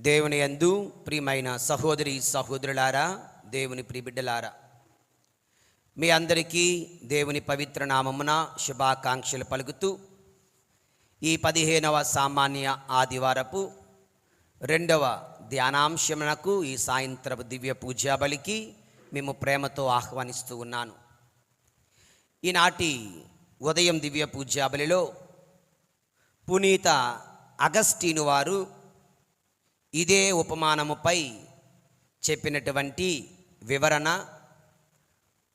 దేవుని యందు ప్రియమైన సహోదరి సహోదరులారా, దేవుని ప్రియబిడ్డలారా, మీ అందరికీ దేవుని పవిత్ర నామమున శుభాకాంక్షలు పలుకుతూ ఈ 15వ సామాన్య ఆదివారపు 2వ ధ్యానాంశమునకు ఈ సాయంత్రపు దివ్య పూజాబలికి మేము ప్రేమతో ఆహ్వానిస్తూ ఉన్నాను. ఈనాటి ఉదయం దివ్య పూజాబలిలో పునీత అగస్టీను వారు ఇదే ఉపమానముపై చెప్పినటువంటి వివరణ,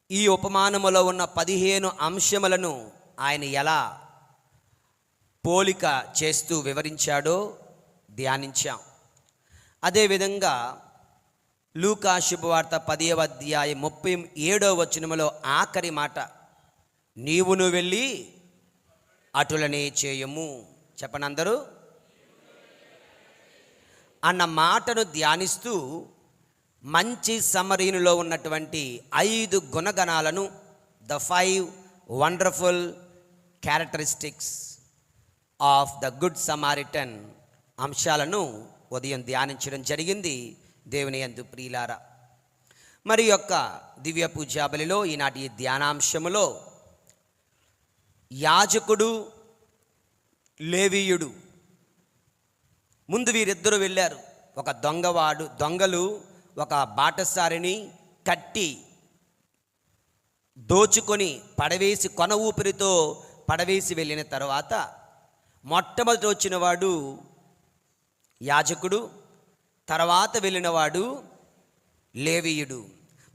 ఈ ఉపమానములో ఉన్న 15 అంశములను ఆయన ఎలా పోలిక చేస్తూ వివరించాడో ధ్యానించాం. అదేవిధంగా లూకా శుభవార్త 10వ అధ్యాయం 37వ వచనములో ఆఖరి మాట, నీవును వెళ్ళి అటులనే చేయము, చెప్పండి అందరూ, అన్న మాటను ధ్యానిస్తూ మంచి సమరీనులో ఉన్నటువంటి 5 గుణగణాలను, the 5 wonderful characteristics of the good Samaritan అంశాలను ఉదయం ధ్యానించడం జరిగింది. దేవుని యందు ప్రియులారా, మరి యొక్క దివ్య పూజాబలిలో ఈనాటి ధ్యానాంశములో యాజకుడు లేవీయుడు, ముందు వీరిద్దరూ వెళ్ళారు. ఒక దొంగలు ఒక బాటసారిని కట్టి దోచుకొని పడవేసి కొన ఊపిరితో పడవేసి వెళ్ళిన తర్వాత మొట్టమొదటి వచ్చినవాడు యాజకుడు, తర్వాత వెళ్ళినవాడు లేవీయుడు.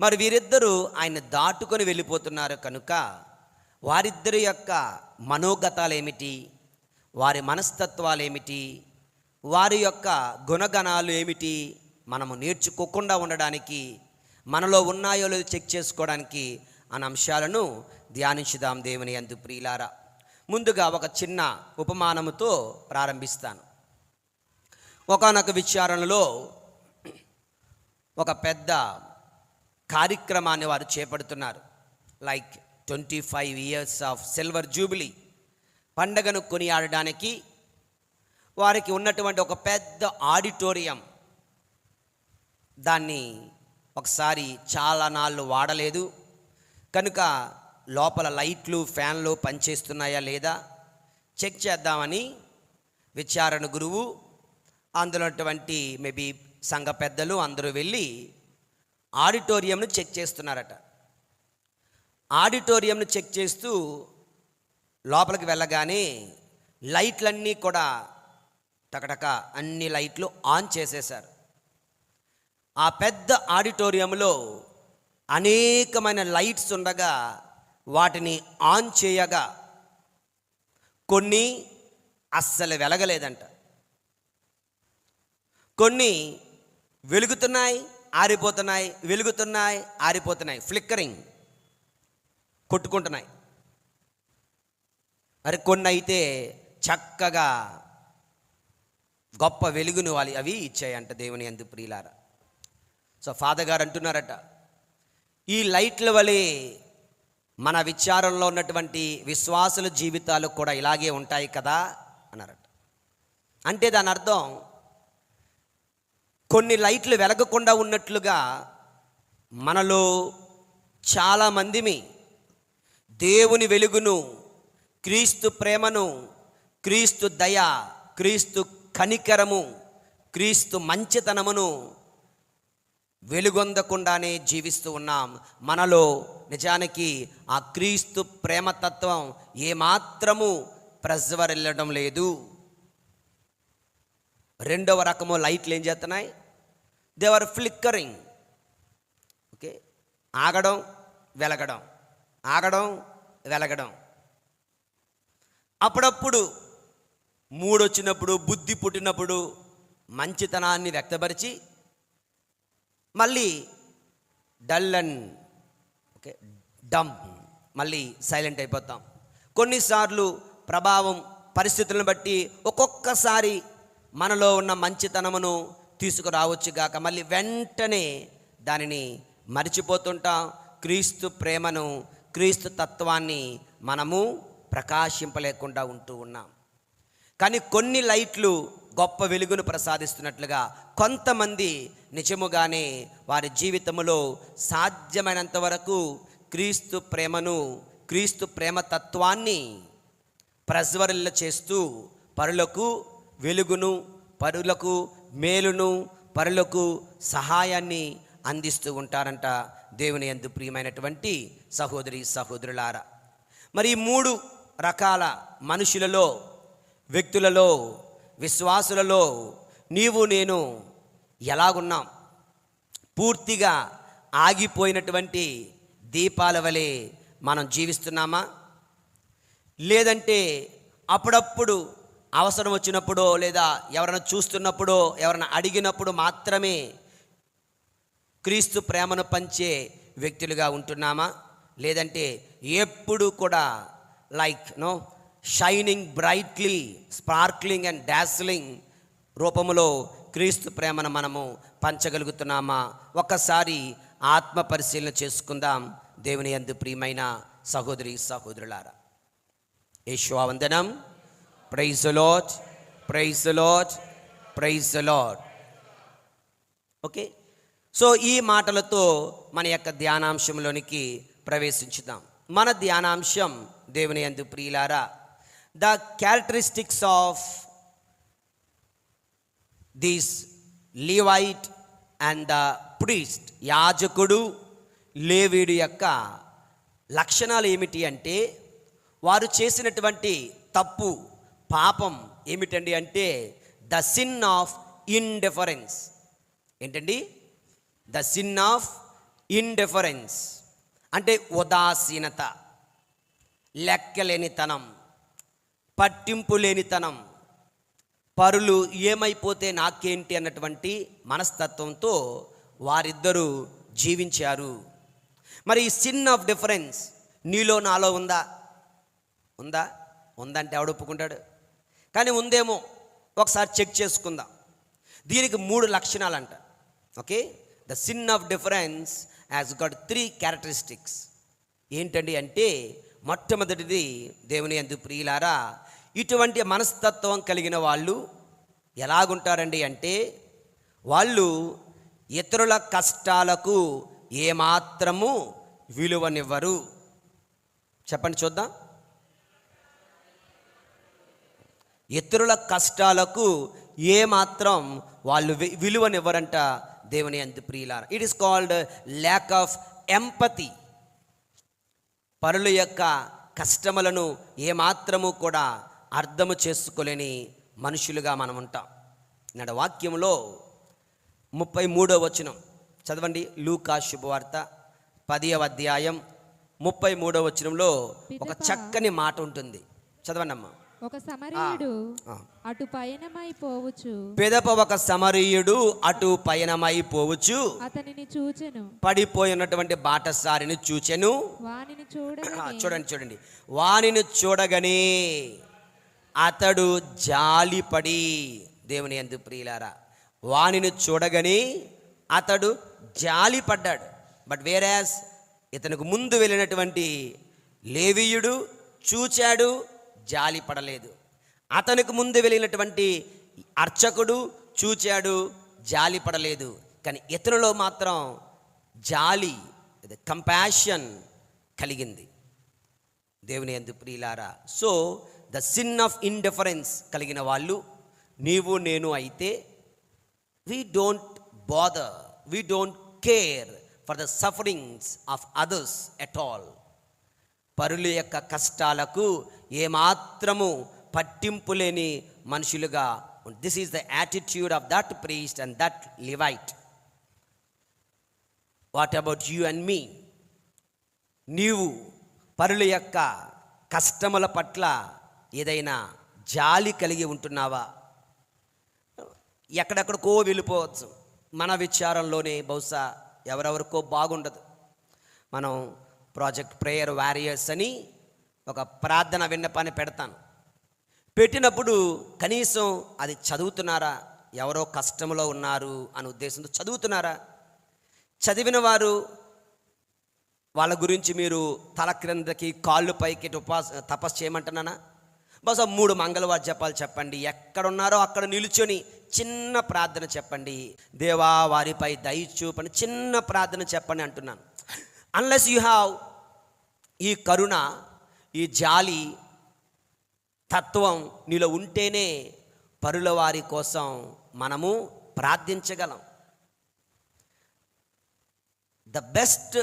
మరి వీరిద్దరూ ఆయన దాటుకొని వెళ్ళిపోతున్నారు కనుక వారిద్దరి యొక్క మనోగతాలు ఏమిటి, వారి మనస్తత్వాలు ఏమిటి, వారి యొక్క గుణగణాలు ఏమిటి, మనము నేర్చుకోకుండా ఉండడానికి, మనలో ఉన్నాయో లేదో చెక్ చేసుకోవడానికి అన్న అంశాలను ధ్యానించుదాం. దేవుని యందు ప్రియులారా, ముందుగా ఒక చిన్న ఉపమానముతో ప్రారంభిస్తాను. ఒకానొక విచారణలో ఒక పెద్ద కార్యక్రమాన్ని వారు చేపడుతున్నారు. Like 25 years of silver jubilee పండగను కొనియాడడానికి వారికి ఉన్నటువంటి ఒక పెద్ద ఆడిటోరియం, దాన్ని ఒకసారి చాలా నాళ్ళు వాడలేదు కనుక లోపల లైట్లు ఫ్యాన్లు పనిచేస్తున్నాయా లేదా చెక్ చేద్దామని విచారణ గురువు, అందులో ఉన్నటువంటి మేబీ సంఘ పెద్దలు అందరూ వెళ్ళి ఆడిటోరియంను చెక్ చేస్తున్నారట. ఆడిటోరియంను చెక్ చేస్తూ లోపలికి వెళ్ళగానే లైట్లన్నీ కూడా టకటక అన్ని లైట్లు ఆన్ చేసేశారు. ఆ పెద్ద ఆడిటోరియంలో అనేకమైన లైట్స్ ఉండగా వాటిని ఆన్ చేయగా కొన్ని అస్సలు వెలగలేదంట, కొన్ని వెలుగుతున్నాయి ఆరిపోతున్నాయి, వెలుగుతున్నాయి ఆరిపోతున్నాయి, ఫ్లిక్కరింగ్ కొట్టుకుంటున్నాయి. మరి కొన్ని అయితే చక్కగా గొప్ప వెలుగును అవి ఇచ్చాయంట. దేవుని యందు ప్రియులారా, సో ఫాదర్ గారు అంటున్నారట, ఈ లైట్ల వలె మన విచారంలో ఉన్నటువంటి విశ్వాసుల జీవితాలు కూడా ఇలాగే ఉంటాయి కదా అన్నారట. అంటే దాని అర్థం కొన్ని లైట్లు వెలగకుండా ఉన్నట్లుగా మనలో చాలామందిమి దేవుని వెలుగును, క్రీస్తు ప్రేమను, క్రీస్తు దయ, క్రీస్తు కనికరము, క్రీస్తు మంచితనమును వెలుగొందకుండానే జీవిస్తూ ఉన్నాం. మనలో నిజానికి ఆ క్రీస్తు ప్రేమతత్వం ఏమాత్రము ప్రజ్వరిల్లడం లేదు. రెండవ రకము లైట్లు ఏం చేస్తున్నాయి, దే ఆర్ ఫ్లిక్కరింగ్. ఓకే, ఆగడం వెలగడం, ఆగడం వెలగడం. అప్పుడప్పుడు మూడొచ్చినప్పుడు, బుద్ధి పుట్టినప్పుడు మంచితనాన్ని వ్యక్తపరిచి మళ్ళీ డల్ అండ్ ఓకే డమ్ మళ్ళీ సైలెంట్ అయిపోతాం. కొన్నిసార్లు ప్రభావం పరిస్థితులను బట్టి ఒక్కొక్కసారి మనలో ఉన్న మంచితనమును తీసుకురావచ్చు గాక మళ్ళీ వెంటనే దానిని మరిచిపోతుంటాం. క్రీస్తు ప్రేమను, క్రీస్తు తత్వాన్ని మనము ప్రకాశింపలేకుండా ఉంటూ ఉన్నాం. కానీ కొన్ని లైట్లు గొప్ప వెలుగును ప్రసాదిస్తున్నట్లుగా కొంతమంది నిజముగానే వారి జీవితంలో సాధ్యమైనంత వరకు క్రీస్తు ప్రేమను, క్రీస్తు ప్రేమ తత్వాన్ని ప్రజ్వరిల్ల చేస్తూ పరులకు వెలుగును, పరులకు మేలును, పరులకు సహాయాన్ని అందిస్తూ ఉంటారంట దేవుని యందు ప్రియమైనటువంటి సహోదరి సహోదరులారా. మరి 3 రకాల మనుషులలో, వ్యక్తులలో, విశ్వాసులలో నీవు నేను ఎలాగున్నాం? పూర్తిగా ఆగిపోయినటువంటి దీపాల వలె మనం జీవిస్తున్నామా? లేదంటే అప్పుడప్పుడు అవసరం వచ్చినప్పుడో, లేదా ఎవరైనా చూస్తున్నప్పుడో, ఎవరైనా అడిగినప్పుడు మాత్రమే క్రీస్తు ప్రేమను పంచే వ్యక్తులుగా ఉంటున్నామా? లేదంటే ఎప్పుడు కూడా షైనింగ్ బ్రైట్లీ, స్పార్క్లింగ్ అండ్ డాస్లింగ్ రూపములో క్రీస్తు ప్రేమను మనము పంచగలుగుతున్నామా? ఒక్కసారి ఆత్మ పరిశీలన చేసుకుందాం దేవుని యందు ప్రియమైన సహోదరి సహోదరులారా. యేషువా వందనం. Praise the lord, praise the lord, praise the Lord. Okay, so ఈ మాటలతో మన యొక్క ధ్యానాంశంలోనికి ప్రవేశించుదాం. మన ధ్యానాంశం దేవుని యందు ప్రియులారా, the characteristics of this Levite and the priest. యాజకుడు, లేవీయుడు యొక్క లక్షణాలు ఏమిటి అంటే, వారు చేసినటువంటి తప్పు, పాపం ఏమిటండి అంటే ద సిన్ ఆఫ్ ఇండిఫరెన్స్. ఏంటండి? ద సిన్ ఆఫ్ ఇండిఫరెన్స్ అంటే ఉదాసీనత, లెక్కలేనితనం, పట్టింపు లేనితనం, పరులు ఏమైపోతే నాకేంటి అన్నటువంటి మనస్తత్వంతో వారిద్దరూ జీవించారు. మరి ఈ సిన్ ఆఫ్ డిఫరెన్స్ నీలో నాలో ఉందా? ఉందా? ఉందంటే ఎవడు ఒప్పుకుంటాడు? కానీ ఉందేమో, ఒకసారి చెక్ చేసుకుందాం. దీనికి 3 లక్షణాలంట. Okay, the sin of difference has got 3 characteristics. ఏంటండి అంటే, మొట్టమొదటిది దేవుని యందు ప్రియులారా, ఇటువంటి మనస్తత్వం కలిగిన వాళ్ళు ఎలాగుంటారండి అంటే, వాళ్ళు ఇతరుల కష్టాలకు ఏమాత్రము విలువనివ్వరు. చెప్పండి చూద్దాం. ఇతరుల కష్టాలకు ఏమాత్రం వాళ్ళు విలువనివ్వరంట దేవుని యందు ప్రియులారా. It is called lack of empathy. పరుల యొక్క కష్టములను ఏమాత్రము కూడా అర్థము చేసుకోలేని మనుషులుగా మనం ఉంటాం. నాడు వాక్యంలో 33వ వచనం చదవండి. లూకా శుభవార్త 10వ అధ్యాయం 33వ వచనంలో ఒక చక్కని మాట ఉంటుంది. చదవండి అమ్మా. ఒక సమరీయుడు అటు పయనమైపోవచ్చు. పెదప ఒక సమరీయుడు అటు పయనమైపోవచ్చు. అతనిని చూచెను. పడిపోయినటువంటి బాటసారిని చూచెను. వానిని చూడగానే, చూడండి, వానిని చూడగానే అతడు జాలిపడి, దేవుని యందు ప్రియులారా, వానిని చూడగానే అతడు జాలిపడ్డాడు. బట్ వేరాస్ ఇతనికి ముందు వెళ్ళినటువంటి లేవీయుడు చూచాడు, జాలి పడలేదు. అతనికి ముందు వెళ్ళినటువంటి అర్చకుడు చూచాడు, జాలి పడలేదు. కానీ ఇతరులో మాత్రం జాలి, కంపాషన్ కలిగింది. దేవుని యందు ప్రియులారా, so the sin of indifference కలిగిన వాళ్ళు నీవు నేను అయితే, we don't bother, we don't care for the sufferings of others at all. పరుల యొక్క కష్టాలకు ఏమాత్రము పట్టింపు లేని మనుషులుగా. This is the attitude of that priest and that Levite. What about you and me? నీవు పరుల యొక్క కష్టముల పట్ల ఏదైనా జాలి కలిగి ఉంటున్నావా? ఎక్కడెక్కడికో వెళ్ళిపోవచ్చు. మన విచారంలోనే బహుశా ఎవరెవరికో బాగుండదు. మనం ప్రాజెక్ట్ ప్రేయర్ వారియర్స్ అని ఒక ప్రార్థన విన్నపాన్ని పెడతాను. పెట్టినప్పుడు కనీసం అది చదువుతున్నారా? ఎవరో కష్టంలో ఉన్నారు అనే ఉద్దేశంతో చదువుతున్నారా? చదివిన వారు వాళ్ళ గురించి మీరు తల క్రిందకి కాళ్ళు పైకి తపస్సు చేయమంటున్నానా? బహుశా 3 మంగళవారం జపాలు చెప్పండి. ఎక్కడున్నారో అక్కడ నిలుచొని చిన్న ప్రార్థన చెప్పండి. దేవా వారిపై దయ చూపని చిన్న ప్రార్థన చెప్పండి అంటున్నాను. అన్లెస్ యూ హ్యావ్ ఈ కరుణ, ఈ జాలి తత్వం నీలో ఉంటేనే పరుల వారి కోసం మనము ప్రార్థించగలం. The best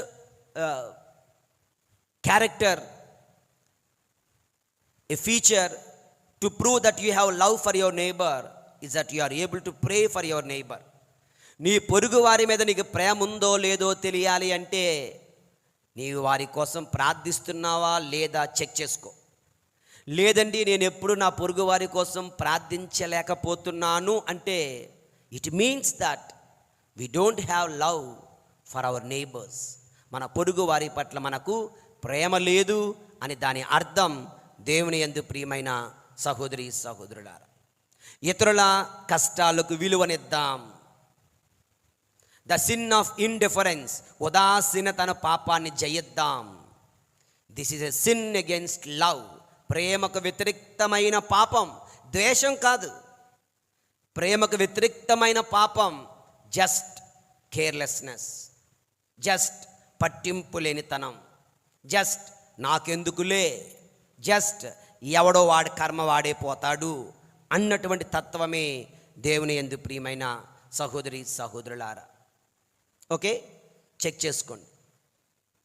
character, a feature to prove that you have love for your neighbor is that you are able to pray for your neighbor. నీ పొరుగు వారి మీద నీకు ప్రేమ ఉందో లేదో తెలియాలి అంటే నీవు వారి కోసం ప్రార్థిస్తున్నావా లేదా చెక్ చేసుకో. లేదండి నేను ఎప్పుడు నా పొరుగు వారి కోసం ప్రార్థించలేకపోతున్నాను అంటే it means that we don't have love for our neighbours. మన పొరుగు వారి పట్ల మనకు ప్రేమ లేదు అని దాని అర్థం. దేవుని యందు ప్రియమైన సహోదరి సహోదరులారా, ఇతరుల కష్టాలకు విలువనిద్దాం. ద సిన్ ఆఫ్ ఇండిఫరెన్స్, ఉదాసీనతన పాపాన్ని జయిద్దాం. This is a sin against love. ప్రేమకు వ్యతిరేక్తమైన పాపం, ద్వేషం కాదు. ప్రేమకు వ్యతిరేక్తమైన పాపం జస్ట్ కేర్లెస్నెస్, జస్ట్ పట్టింపు లేనితనం, జస్ట్ నాకెందుకులే, జస్ట్ ఎవడో వాడి కర్మ వాడే పోతాడు అన్నటువంటి తత్వమే దేవుని యందు ప్రియమైన సహోదరి సహోదరులారా. ఓకే, చెక్ చేసుకోండి.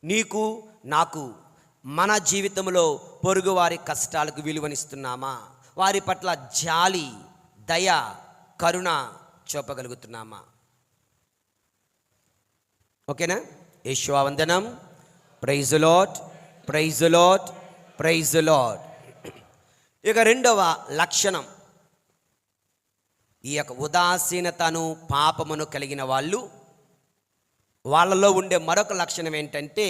నీకు నాకు మన జీవితంలో పొరుగు వారి కష్టాలకు విలువనిస్తున్నామా? వారి పట్ల జాలి, దయ, కరుణ చూపగలుగుతున్నామా? ఓకేనా? యేషువా వందనం. Praise the lord, praise the lord, praise the lord. ఇక రెండవ లక్షణం, ఈ యొక్క ఉదాసీనతను పాపమును కలిగిన వాళ్ళలో ఉండే మరొక లక్షణం ఏంటంటే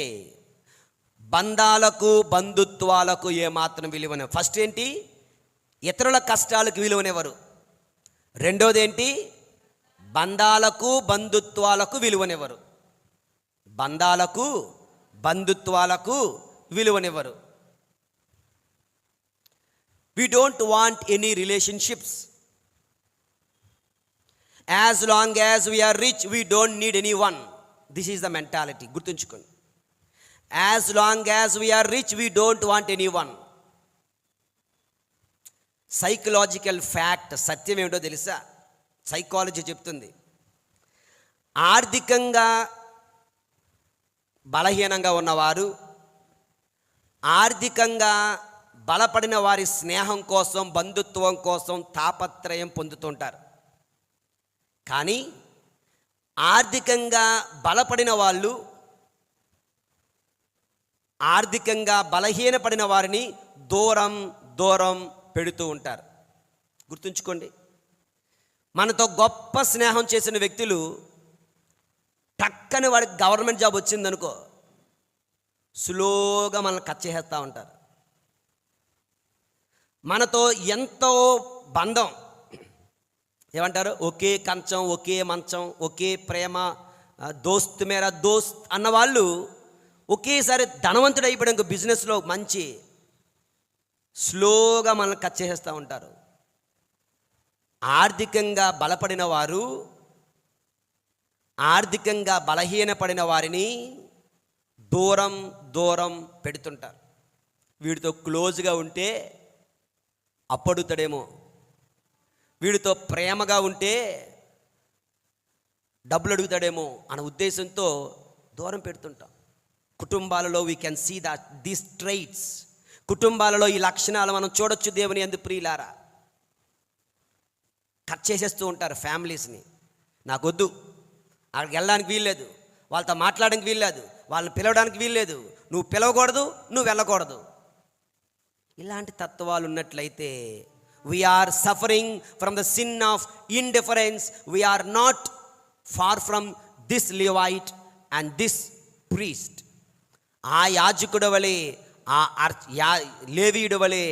బంధాలకు బంధుత్వాలకు ఏమాత్రం విలువన. ఫస్ట్ ఏంటి? ఇతరుల కష్టాలకు విలువనివ్వరు. రెండోది ఏంటి? బంధాలకు బంధుత్వాలకు విలువనివ్వరు. బంధాలకు బంధుత్వాలకు విలువనివ్వరు. We don't want any relationships. As long as we are rich, we don't need anyone. This is the mentality. గుర్తుంచుకోండి. As long as we are rich, we don't want anyone. Psychological fact, సత్యం ఏమిటో తెలుసా? Psychology చెప్తుంది, ఆర్థికంగా బలహీనంగా ఉన్నవారు, ఆర్థికంగా బలపడిన వారి స్నేహం కోసం, బంధుత్వం కోసం తాపత్రయం పొందుతుంటారు. కానీ ఆర్థికంగా బలపడిన వాళ్ళు ఆర్థికంగా బలహీనపడిన వారిని దూరం దూరం పెడుతూ ఉంటారు. గుర్తుంచుకోండి, మనతో గొప్ప స్నేహం చేసిన వ్యక్తులు టక్కని వాడికి గవర్నమెంట్ జాబ్ వచ్చిందనుకో స్లోగా మనల్ని కట్ చేసేస్తూ ఉంటారు. మనతో ఎంతో బంధం, ఏమంటారు, ఒకే కంచం, ఒకే మంచం, ఒకే ప్రేమ, దోస్త్ మేరా దోస్త్ అన్నవాళ్ళు ఒకేసారి ధనవంతుడు అయిపోయాడు, బిజినెస్లో మంచి, స్లోగా మనల్ని కట్ చేసేస్తూ ఉంటారు. ఆర్థికంగా బలపడిన వారు ఆర్థికంగా బలహీనపడిన వారిని దూరం దూరం పెడుతుంటారు. వీడితో క్లోజ్గా ఉంటే అప్పడుతాడేమో, వీడితో ప్రేమగా ఉంటే డబ్బులు అడుగుతాడేమో అన్న ఉద్దేశంతో దూరం పెడుతుంటాం. కుటుంబాలలో we can see that these traits. కుటుంబాలలో ఈ లక్షణాలు మనం చూడొచ్చు. దేవుని యందు ప్రియులారా, కట్ చేసేస్తూ ఉంటారు ఫ్యామిలీస్ని. నాకొద్దు, అక్కడికి వెళ్ళడానికి వీల్లేదు, వాళ్ళతో మాట్లాడడానికి వీల్లేదు, వాళ్ళని పిలవడానికి వీల్లేదు, నువ్వు పిలవకూడదు, నువ్వు వెళ్ళకూడదు. ఇలాంటి తత్వాలు ఉన్నట్లయితే we're suffering from the sin of indifference. We're not far from this Levite and this priest. ఆ యాజకుడు వలె, ఆ లేవీయుడు వలె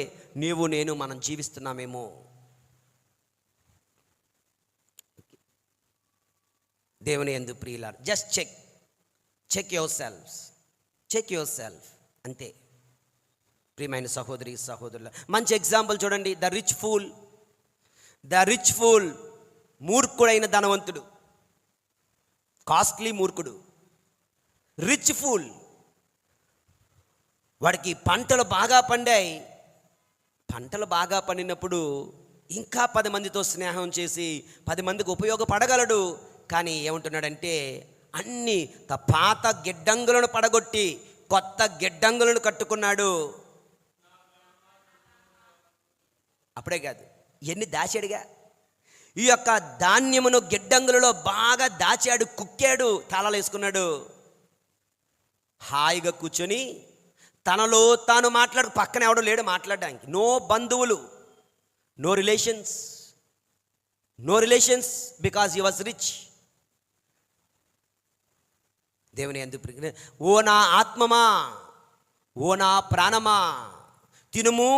నీవు నేను మనం జీవిస్తున్నామేమో. దేవుని యందు ప్రియులారా, జస్ట్ చెక్ యువర్ సెల్ఫ్ అంతే. ప్రియమైన సహోదరి సహోదరుల మంచి ఎగ్జాంపుల్ చూడండి. ద రిచ్ ఫూల్ మూర్ఖుడైన ధనవంతుడు, కాస్ట్లీ మూర్ఖుడు, రిచ్ ఫూల్. వాడికి పంటలు బాగా పండాయి. పంటలు బాగా పండినప్పుడు ఇంకా 10 మందితో స్నేహం చేసి 10 మందికి ఉపయోగపడగలడు. కానీ ఏమంటున్నాడంటే అన్ని పాత గిడ్డంగులను పడగొట్టి కొత్త గిడ్డంగులను కట్టుకున్నాడు. అప్పుడే కాదు, ఎన్ని దాచాడుగా. ఈ యొక్క ధాన్యమును గిడ్డంగులలో బాగా దాచాడు, కుక్కాడు, తాళాలు వేసుకున్నాడు. హాయిగా కూర్చొని తనలో తాను పక్కన ఎవడో లేడు మాట్లాడడానికి. నో బంధువులు, no relations because he was rich. దేవుని యందు ఓ నా ఆత్మమా, ఓ నా ప్రాణమా, తినుము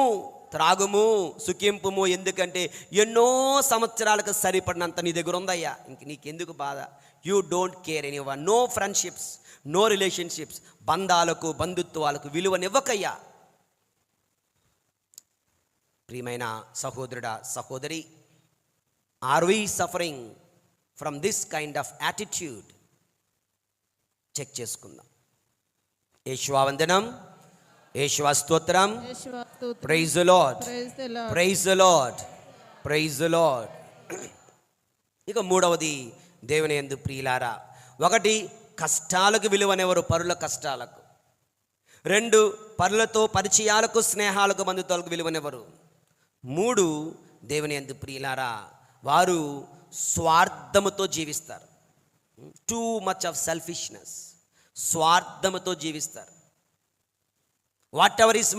త్రాగుము సుఖింపుము, ఎందుకంటే ఎన్నో సంవత్సరాలకు సరిపడినంత నీ దగ్గర ఉందయ్యా, ఇంక నీకెందుకు బాధ. You don't care anyone, no friendships, no relationships. బంధాలకు బంధుత్వాలకు విలువనివ్వకయ్యా. ప్రియమైన సహోదరుడా సహోదరి, are we suffering from this kind of attitude? Check చేసుకుందాం. యేషువా వందనం, యేషువా స్తోత్రం. Praise the lord, praise the lord, praise the lord. ఇక మూడవది దేవుని యందు ప్రియులారా, 1 కష్టాలకు విలువనెవరు, పరుల కష్టాలకు. 2 పరులతో పరిచయాలకు స్నేహాలకు బంధుత్వాలకు విలువనెవరు. 3 దేవుని యందు ప్రియులారా, వారు స్వార్థముతో జీవిస్తారు. టూ మచ్ ఆఫ్ సెల్ఫిష్నెస్, స్వార్థముతో జీవిస్తారు. Whatever is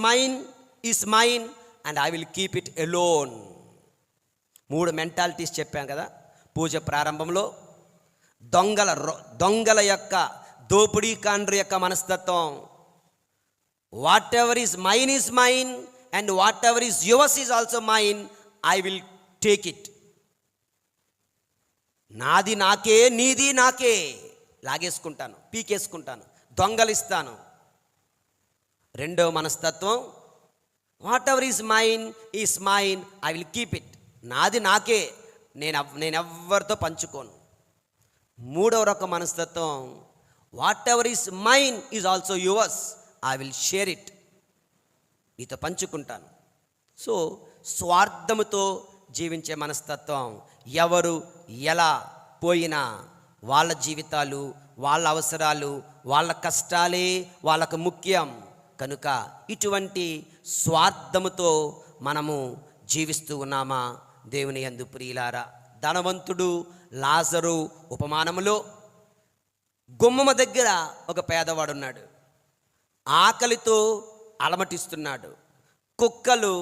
mine and I will keep it alone. 3 mentalities చెప్పాం కదా పూజ ప్రారంభంలో. దొంగల యొక్క దోపిడీకాండ్రు యొక్క మనస్తత్వం. Whatever is mine and whatever is yours is also mine, I will take it. నాది నాకే, నీది నాకే, లాగేసుకుంటాను, పీకేసుకుంటాను, దొంగలిస్తాను. 2వ మనస్తత్వం, whatever is mine, I will keep it. నాది నాకే, నేను ఎవ్వరితో పంచుకోను. 3వ రకం మనస్తత్వం, whatever is mine is also yours, I will share it, నీతో పంచుకుంటాను. సో స్వార్థముతో జీవించే మనస్తత్వం. ఎవరు ఎలా పోయినా వాళ్ళ జీవితాలు, వాళ్ళ అవసరాలు, వాళ్ళ కష్టాలే వాళ్ళకు ముఖ్యం. కనుక ఇటువంటి స్వార్థముతో మనము జీవిస్తూ ఉన్నామా దేవుని యందు ప్రియులారా? ధనవంతుడు లాజరు ఉపమానములో గుమ్మమ దగ్గర ఒక పేదవాడున్నాడు. ఆకలితో అలమటిస్తున్నాడు. కుక్కలు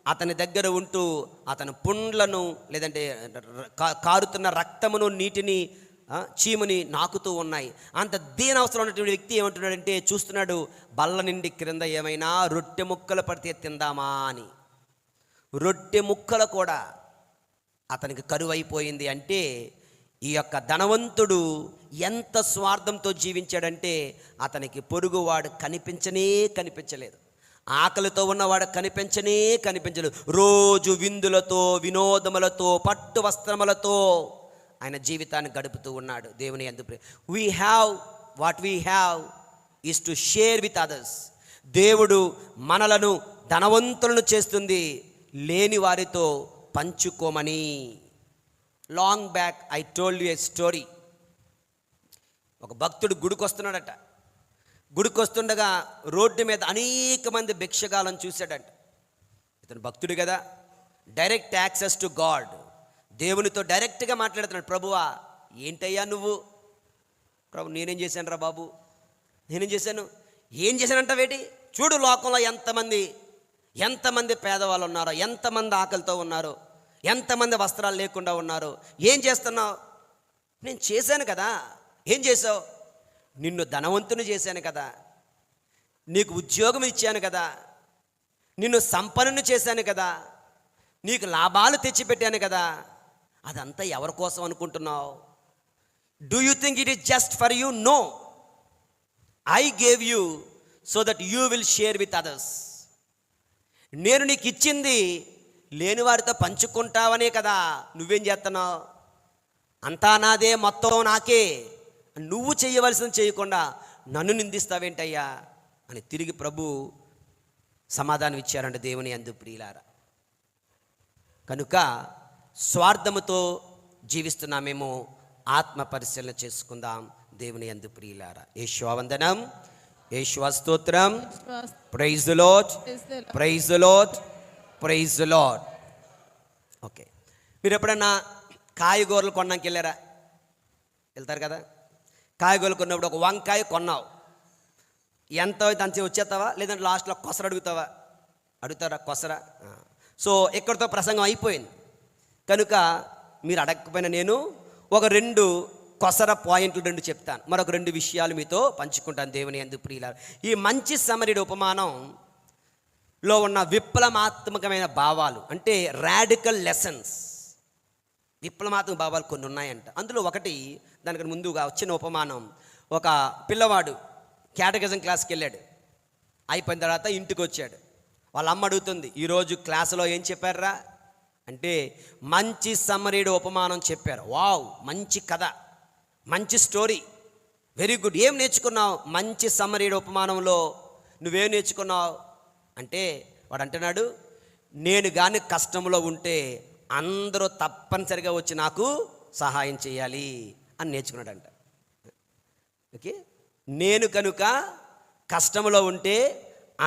అతని దగ్గర ఉంటూ అతని పుండ్లను, లేదంటే కారుతున్న రక్తమును, నీటిని, చీముని నాకుతూ ఉన్నాయి. అంత దీనవసరం ఉన్నటువంటి వ్యక్తి ఏమంటున్నాడంటే, చూస్తున్నాడు, బల్ల నిండి క్రింద ఏమైనా రొట్టె ముక్కలు పడితే తిందామా అని. రొట్టె ముక్కలు కూడా అతనికి కరువైపోయింది. అంటే ఈ యొక్క ధనవంతుడు ఎంత స్వార్థంతో జీవించాడంటే అతనికి పొరుగువాడు కనిపించలేదు. ఆకలితో ఉన్నవాడు కనిపించలేదు. రోజు విందులతో, వినోదములతో, పట్టు వస్త్రములతో ఆయన జీవితాన్ని గడుపుతూ ఉన్నాడు. దేవుని యందు what we have is to share with others. దేవుడు మనలను ధనవంతులను చేస్తుంది, లేని వారితో పంచుకోమని. Long back I told you a story. ఒక భక్తుడు గుడికొస్తున్నాడట. గుడికొస్తుండగా రోడ్డు మీద అనేక మంది భిక్షగాలను చూశాడంట. ఇతను భక్తుడు కదా, డైరెక్ట్ యాక్సెస్ టు గాడ్, దేవునితో డైరెక్ట్గా మాట్లాడుతున్నాడు. ప్రభువా, ఏంటయ్యా నువ్వు? ప్రభు, నేనేం చేశాను రా బాబు, ఏం చేశానంట వేటి? చూడు లోకంలో ఎంతమంది పేదవాళ్ళు ఉన్నారో, ఎంతమంది ఆకలితో ఉన్నారో, ఎంతమంది వస్త్రాలు లేకుండా ఉన్నారో. ఏం చేస్తున్నావు? నేను చేశాను కదా. ఏం చేసావు? నిన్ను ధనవంతుని చేశాను కదా, నీకు ఉద్యోగం ఇచ్చాను కదా, నిన్ను సంపన్నుని చేశాను కదా, నీకు లాభాలు తెచ్చిపెట్టాను కదా. అదంతా ఎవరి కోసం అనుకుంటున్నావు? Do you think it is just for you? No, I gave you so that you will share with others. నేను నీకు ఇచ్చింది లేని వారితో పంచుకుంటావనే కదా, నువ్వేం చేస్తున్నావు? అంతా నాదే, మొత్తం నాకే, నువ్వు చేయవలసింది చేయకుండా నన్ను నిందిస్తావేంటయ్యా అని తిరిగి ప్రభు సమాధానం ఇచ్చారంట దేవుని యందు ప్రియులారా. కనుక స్వార్థముతో జీవిస్తున్నామేమో, ఆత్మ పరిశీలన చేసుకుందాం దేవుని యందు ప్రియులారా. యేషువందనం, యేషువ స్తోత్రం. Praise the lord, praise the lord, praise the Lord. Okay, మీరు ఎప్పుడన్నా కాయగూరలు కొనడానికి వెళ్ళారా? వెళ్తారు కదా. కాయగూరలు కొన్నప్పుడు ఒక వంకాయ కొన్నావు, ఎంత దాని వచ్చేస్తావా? లేదంటే లాస్ట్లో కొసర అడుగుతారా కొసర? సో ఎక్కడితో ప్రసంగం అయిపోయింది కనుక మీరు అడగకపోయినా నేను ఒక 2 కొసర పాయింట్లు 2 చెప్తాను, మరొక 2 విషయాలు మీతో పంచుకుంటాను దేవుని యందు ప్రియులారా. ఈ మంచి సమరీయుడి ఉపమానంలో ఉన్న విప్లవాత్మకమైన భావాలు, అంటే రాడికల్ లెసన్స్, విప్లవాత్మక భావాలు కొన్ని ఉన్నాయంట. అందులో ఒకటి, దానికన్నా ముందుగా వచ్చిన ఉపమానం, ఒక పిల్లవాడు క్యాటగిజం క్లాస్కి వెళ్ళాడు, అయిపోయిన తర్వాత ఇంటికి వచ్చాడు. వాళ్ళ అమ్మ అడుగుతుంది, ఈరోజు క్లాసులో ఏం చెప్పారా అంటే మంచి సమరీయుడి ఉపమానం చెప్పారు. వావ్, మంచి కథ, మంచి స్టోరీ, వెరీ గుడ్. ఏం నేర్చుకున్నావు? మంచి సమరీయుడి ఉపమానంలో నువ్వేం నేర్చుకున్నావు అంటే వాడు అంటున్నాడు, నేను కానీ కష్టంలో ఉంటే అందరూ తప్పనిసరిగా వచ్చి నాకు సహాయం చేయాలి అని నేర్చుకున్నాడంట. ఓకే, నేను కనుక కష్టంలో ఉంటే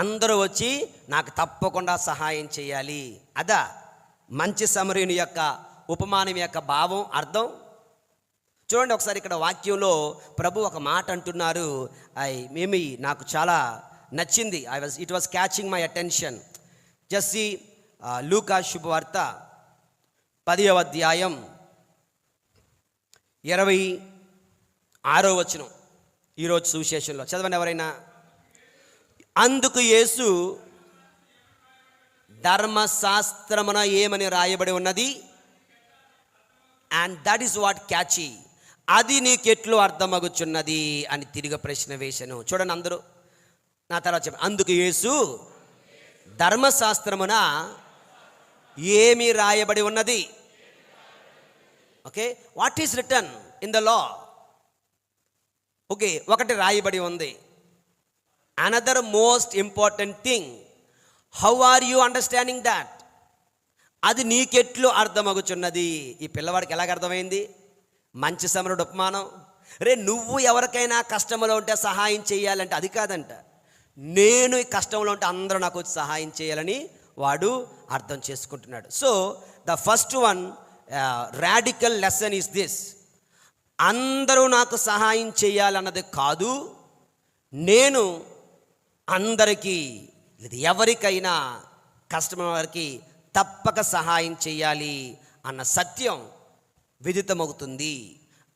అందరూ వచ్చి నాకు తప్పకుండా సహాయం చేయాలి. అదా మంచి సమరీయుని యొక్క ఉపమానం యొక్క భావం, అర్థం. చూడండి ఒకసారి ఇక్కడ వాక్యంలో ప్రభు ఒక మాట అంటున్నారు, నాకు చాలా నచ్చింది. It was catching my attention. Just see లూకా శుభవార్త 10వ అధ్యాయం 26వ వచనం, ఈరోజు సువిశేషంలో చదవండి ఎవరైనా. అందుకు యేసు, ధర్మశాస్త్రమున ఏమని రాయబడి ఉన్నది, and that is what catchy, అది నీకెట్లు అర్థమగుచున్నది అని తిరిగి ప్రశ్న వేశాను. చూడండి అందరూ నా తర్వాత చెప్పండి. అందుకు యేసు, ధర్మశాస్త్రమున ఏమి రాయబడి ఉన్నది. Okay, what is written in the law. Okay, ఒకటి రాయబడి ఉంది. Another most important thing, how are you understanding that, అది నీకెట్లు అర్థమగుచున్నది. ఈ పిల్లవాడికి ఎలాగ అర్థమైంది? మంచి సమరుడు ఉపమానం. నువ్వు ఎవరికైనా కష్టంలో ఉంటే సహాయం చేయాలంటే అది కాదంట, నేను ఈ కష్టంలో ఉంటే అందరూ నాకు వచ్చి సహాయం చేయాలని వాడు అర్థం చేసుకుంటున్నాడు. So the first one radical lesson is this, అందరూ నాకు సహాయం చేయాలన్నది కాదు, నేను అందరికీ ఎవరికైనా కష్టమైన వారికి తప్పక సహాయం చేయాలి అన్న సత్యం విదితమవుతుంది.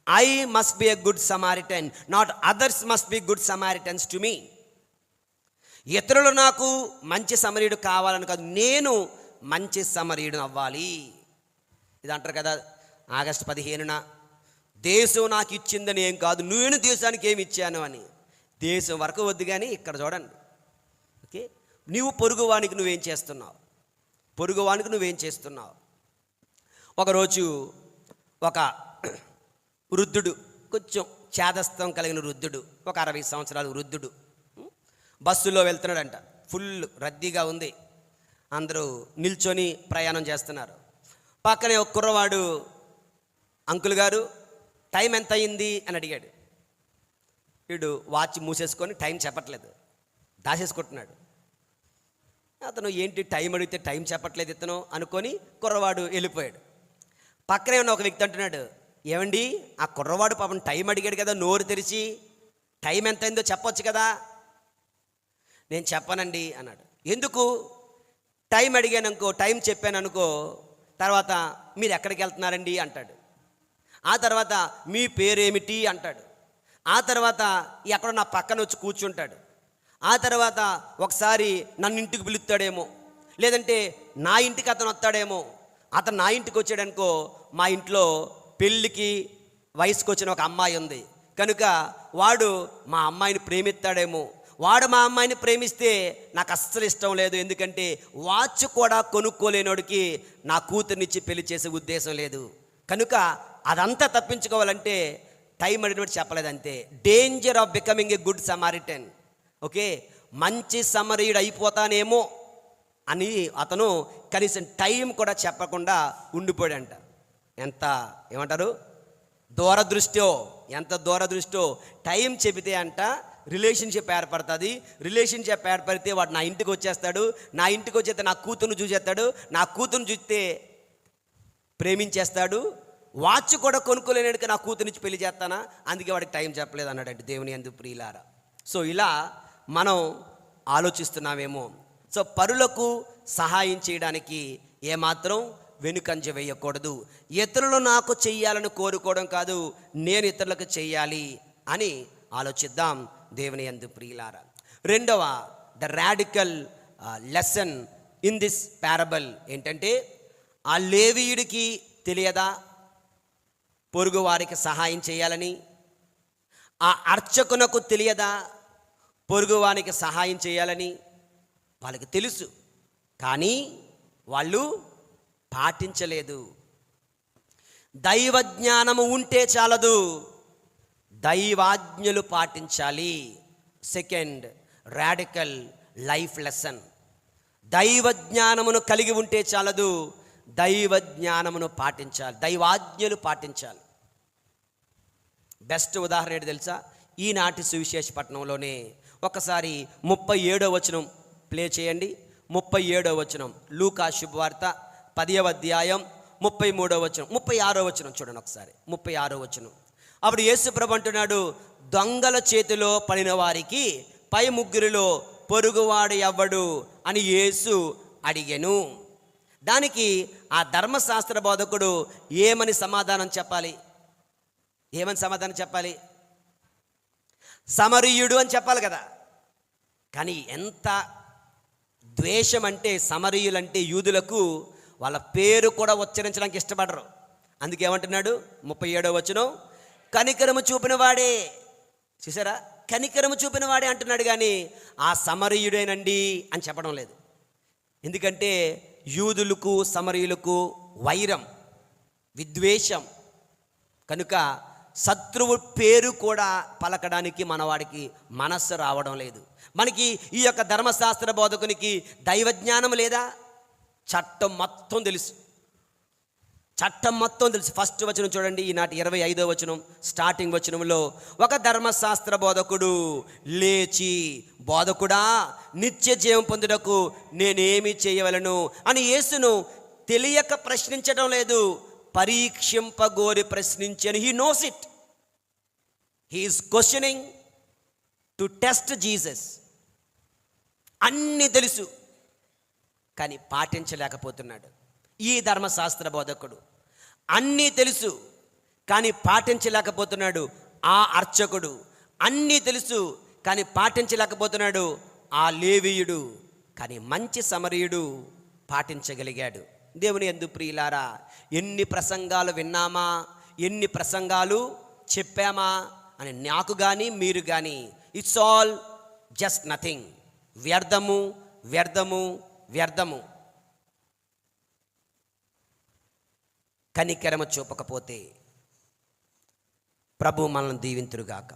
I must be a good Samaritan, not others must be good Samaritans to me. ఇతరులు నాకు మంచి సమరీయుడు కావాలని కాదు, నేను మంచి సమరీయుడు అవ్వాలి. ఇది అంటారు కదా ఆగస్టు 15న, దేశం నాకు ఇచ్చిందని ఏం కాదు, నేను దేశానికి ఏమి ఇచ్చాను అని. దేశం వరకు వద్దు కానీ ఇక్కడ చూడండి. ఓకే, నువ్వు పొరుగువానికి నువ్వేం చేస్తున్నావు, పొరుగువానికి నువ్వేం చేస్తున్నావు. ఒకరోజు ఒక వృద్ధుడు, కొంచెం చేదస్తం కలిగిన వృద్ధుడు, ఒక 60 సంవత్సరాల వృద్ధుడు బస్సులో వెళ్తున్నాడంట. ఫుల్ రద్దీగా ఉంది, అందరూ నిల్చొని ప్రయాణం చేస్తున్నారు. పక్కనే ఒక కుర్రవాడు, అంకుల్ గారు టైం ఎంత అయింది అని అడిగాడు. వీడు వాచ్ మూసేసుకొని టైం చెప్పట్లేదు, దాచేసుకుంటున్నాడు. అతను ఏంటి టైం అడిగితే టైం చెప్పట్లేదు ఇతను అనుకొని కుర్రవాడు వెళ్ళిపోయాడు. పక్కనే ఉన్న ఒక వ్యక్తి అంటున్నాడు, ఏమండి ఆ కుర్రవాడు పాపం టైం అడిగాడు కదా, నోరు తెరిచి టైం ఎంత అయిందో చెప్పొచ్చు కదా. నేను చెప్పనండి అన్నాడు. ఎందుకు? టైం అడిగాను అనుకో, టైం చెప్పాను అనుకో, తర్వాత మీరు ఎక్కడికి వెళ్తున్నారండి అంటాడు. ఆ తర్వాత మీ పేరేమిటి అంటాడు. ఆ తర్వాత ఎక్కడో నా పక్కన వచ్చి కూర్చుంటాడు. ఆ తర్వాత ఒకసారి నన్ను ఇంటికి పిలుస్తాడేమో, లేదంటే నా ఇంటికి అతను వస్తాడేమో. అతను నా ఇంటికి వచ్చాడనుకో, మా ఇంట్లో పెళ్ళికి వయసుకు వచ్చిన ఒక అమ్మాయి ఉంది కనుక వాడు మా అమ్మాయిని ప్రేమిస్తాడేమో, వాడు మా అమ్మాయిని ప్రేమిస్తే నాకు అస్సలు ఇష్టం లేదు, ఎందుకంటే వాచ్ కూడా కొనుక్కోలేనోడికి నా కూతుర్నిచ్చి పెళ్లి చేసే ఉద్దేశం లేదు, కనుక అదంతా తప్పించుకోవాలంటే టైం అడిగినట్టు చెప్పలేదు అంతే. Danger of becoming a good Samaritan. Okay, మంచి సమరయుడు అయిపోతానేమో అని అతను కనీసం టైం కూడా చెప్పకుండా ఉండిపోయాడంట. ఎంత ఏమంటారు దూరదృష్టో, ఎంత దూరదృష్టో. టైం చెబితే అంట రిలేషన్షిప్ ఏర్పడుతుంది. రిలేషన్షిప్ ఏర్పడితే వాడు నా ఇంటికి వచ్చేస్తాడు, నా ఇంటికి వచ్చేస్తే నా కూతురుని చూసేస్తాడు, నా కూతురుని చూస్తే ప్రేమించేస్తాడు, వాచ్ కూడా కొనుక్కోలేనిక నా కూతురునిచ్చి పెళ్లి చేస్తానా, అందుకే వాడికి టైం చెప్పలేదు అన్నాడంటే దేవుని యందు ప్రియులారా. సో ఇలా మనం ఆలోచిస్తున్నామేమో. సో పరులకు సహాయం చేయడానికి ఏమాత్రం వెనుకంజ వేయకూడదు. ఇతరులు నాకు చెయ్యాలని కోరుకోవడం కాదు, నేను ఇతరులకు చెయ్యాలి అని ఆలోచిద్దాం దేవుని యందు ప్రియులారా. రెండవ the radical lesson in this parable ఏంటంటే, ఆ లేవీయుడికి తెలియదా పొరుగు వారికి సహాయం చేయాలని? ఆ అర్చకునకు తెలియదా పొరుగువానికి సహాయం చేయాలని? వాళ్ళకి తెలుసు, కానీ వాళ్ళు పాటించలేదు. దైవజ్ఞానము ఉంటే చాలదు, దైవాజ్ఞలు పాటించాలి. సెకండ్ రాడికల్ లైఫ్ లెసన్, దైవజ్ఞానమును కలిగి ఉంటే చాలదు, దైవజ్ఞానమును పాటించాలి, దైవాజ్ఞలు పాటించాలి. బెస్ట్ ఉదాహరణ ఏంటి తెలుసా? ఈనాటి సువిశేష పట్టణంలోనే ఒకసారి 37వ వచనం ప్లే చేయండి. 37వ వచనం లూకా శుభవార్త 10వ అధ్యాయం 33వ వచనం, 36వ వచనం చూడండి ఒకసారి. 36వ వచనం, అప్పుడు యేసు ప్రభు అంటున్నాడు, దొంగల చేతిలో పడిన వారికి పై ముగ్గురిలో పొరుగువాడు ఎవ్వడు అని యేసు అడిగెను. దానికి ఆ ధర్మశాస్త్ర బోధకుడు ఏమని సమాధానం చెప్పాలి? ఏమని సమాధానం చెప్పాలి? సమరయుడు అని చెప్పాలి కదా. కానీ ఎంత ద్వేషం అంటే, సమరయులంటే యూదులకు వాళ్ళ పేరు కూడా ఉచ్చరించడానికి ఇష్టపడరు. అందుకే ఏమంటున్నాడు 37వ వచనం, కనికరము చూపిన వాడే. చూసారా, కనికరము చూపిన వాడే అంటున్నాడు, కానీ ఆ సమరయుడేనండి అని చెప్పడం లేదు. ఎందుకంటే యూదులకు సమరయులకు వైరం, విద్వేషం, కనుక శత్రువు పేరు కూడా పలకడానికి మనవాడికి మనస్సు రావడం లేదు. మనకి ఈ యొక్క ధర్మశాస్త్ర బోధకునికి దైవజ్ఞానం లేదా? చట్టం మొత్తం తెలుసు, చట్టం మొత్తం తెలుసు. ఫస్ట్ వచనం చూడండి, ఈనాటి 25వ వచనం స్టార్టింగ్ వచనంలో, ఒక ధర్మశాస్త్ర బోధకుడు లేచి, బోధకుడా నిత్య జీవం పొందుటకు నేనేమి చేయవలను అని యేసును తెలియక ప్రశ్నించడం లేదు, పరీక్షింపగోరి ప్రశ్నించను. He knows it, he is questioning to test Jesus. అన్నీ తెలుసు, కానీ పాటించలేకపోతున్నాడు. ఈ ధర్మశాస్త్ర బోధకుడు అన్నీ తెలుసు, కానీ పాటించలేకపోతున్నాడు. ఆ అర్చకుడు అన్నీ తెలుసు, కానీ పాటించలేకపోతున్నాడు. ఆ లేవీయుడు, కానీ మంచి సమరయుడు పాటించగలిగాడు. దేవుని యందు ప్రియులారా, ఎన్ని ప్రసంగాలు విన్నామా, ఎన్ని ప్రసంగాలు చెప్పామా అని నాకు కానీ మీరు కానీ, ఇట్స్ ఆల్ జస్ట్ నథింగ్. వ్యర్థము, వ్యర్థము, వ్యర్థము. కనికరము చూపకపోతే ప్రభు మనల్ని దీవింతురుగాక.